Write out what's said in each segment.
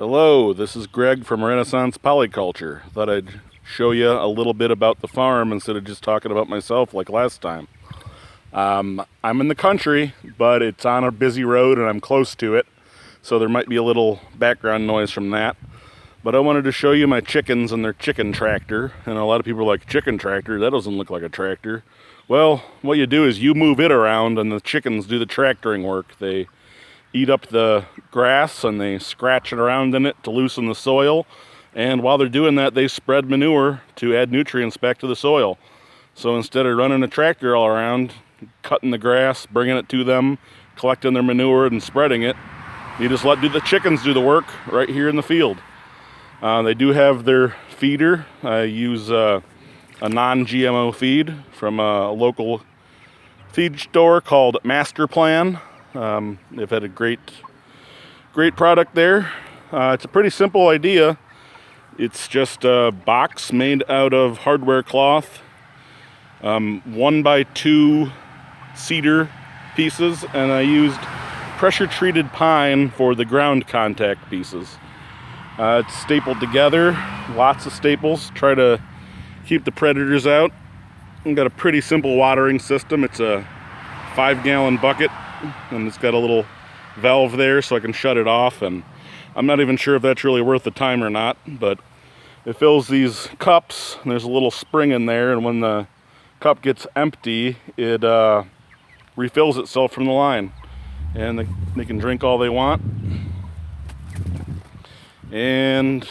Hello, this is Greg from Renaissance Polyculture. Thought I'd show you a little bit about the farm instead of just talking about myself like last time. I'm in the country, but it's on a busy road and I'm close to it, so there might be a little background noise from that. But I wanted to show you my chickens and their chicken tractor, and a lot of people are like, chicken tractor? That doesn't look like a tractor. Well, what you do is you move it around and the chickens do the tractoring work. They eat up the grass and they scratch it around in it to loosen the soil, and while they're doing that they spread manure to add nutrients back to the soil. So instead of running a tractor all around cutting the grass, bringing it to them, collecting their manure and spreading it, you just let the chickens do the work right here in the field. They do have their feeder. I use a non-GMO feed from a local feed store called Master Plan. They've had a great product there. It's a pretty simple idea. It's just a box made out of hardware cloth, 1x2 cedar pieces, and I used pressure treated pine for the ground contact pieces. It's stapled together, lots of staples, try to keep the predators out. I've got a pretty simple watering system. It's a 5-gallon bucket, and it's got a little valve there so I can shut it off, and I'm not even sure if that's really worth the time or not, but it fills these cups, and there's a little spring in there, and when the cup gets empty, it refills itself from the line, and they can drink all they want. And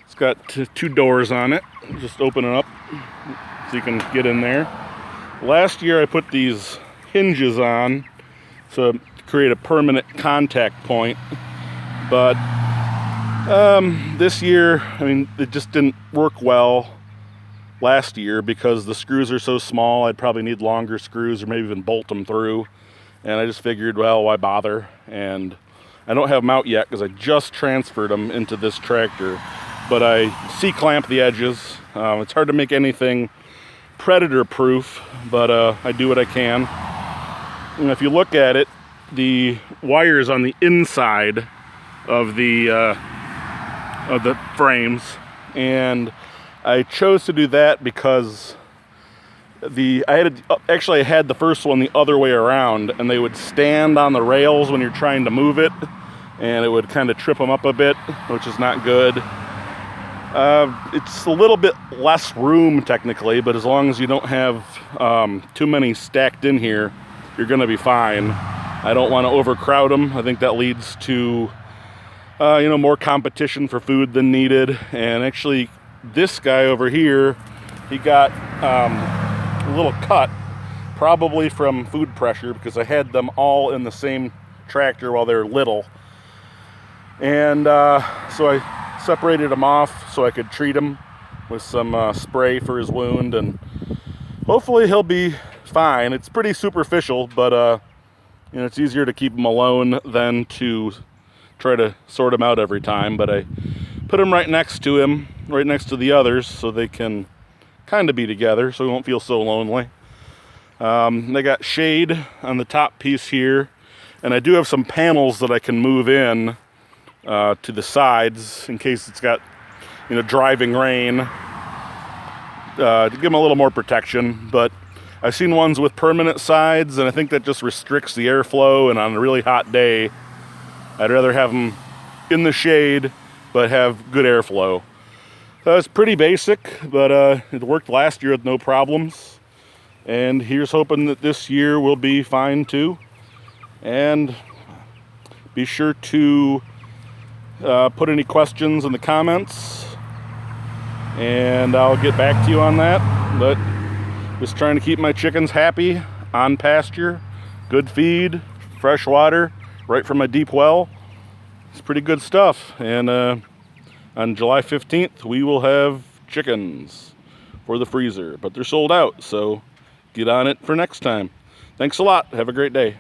it's got two doors on it. Just open it up so you can get in there. Last year I put these hinges on so to create a permanent contact point, but this year, I mean, it just didn't work well last year because the screws are so small. I'd probably need longer screws or maybe even bolt them through, and I just figured, well, why bother? And I don't have them out yet because I just transferred them into this tractor, but I C-clamp the edges. It's hard to make anything predator proof, but I do what I can. And if you look at it, the wire is on the inside of the frames, and I chose to do that because I had the first one the other way around, and they would stand on the rails when you're trying to move it, and it would kind of trip them up a bit, which is not good. It's a little bit less room technically, but as long as you don't have too many stacked in here, you're gonna be fine. I don't want to overcrowd them. I think that leads to more competition for food than needed. And actually this guy over here, he got a little cut, probably from food pressure, because I had them all in the same tractor while they were little, and so I separated him off so I could treat him with some spray for his wound, and hopefully he'll be fine. It's pretty superficial, but it's easier to keep him alone than to try to sort him out every time. But I put him right next to him, right next to the others, so they can kind of be together, so he won't feel so lonely. They got shade on the top piece here, and I do have some panels that I can move in to the sides in case it's got driving rain, to give them a little more protection. But I've seen ones with permanent sides, and I think that just restricts the airflow, and on a really hot day I'd rather have them in the shade but have good airflow. It's pretty basic, but it worked last year with no problems, and here's hoping that this year will be fine too. And be sure to put any questions in the comments, and I'll get back to you on that. But just trying to keep my chickens happy, on pasture, good feed, fresh water right from a deep well. It's pretty good stuff. And on July 15th we will have chickens for the freezer, but they're sold out, so get on it for next time. Thanks a lot. Have a great day.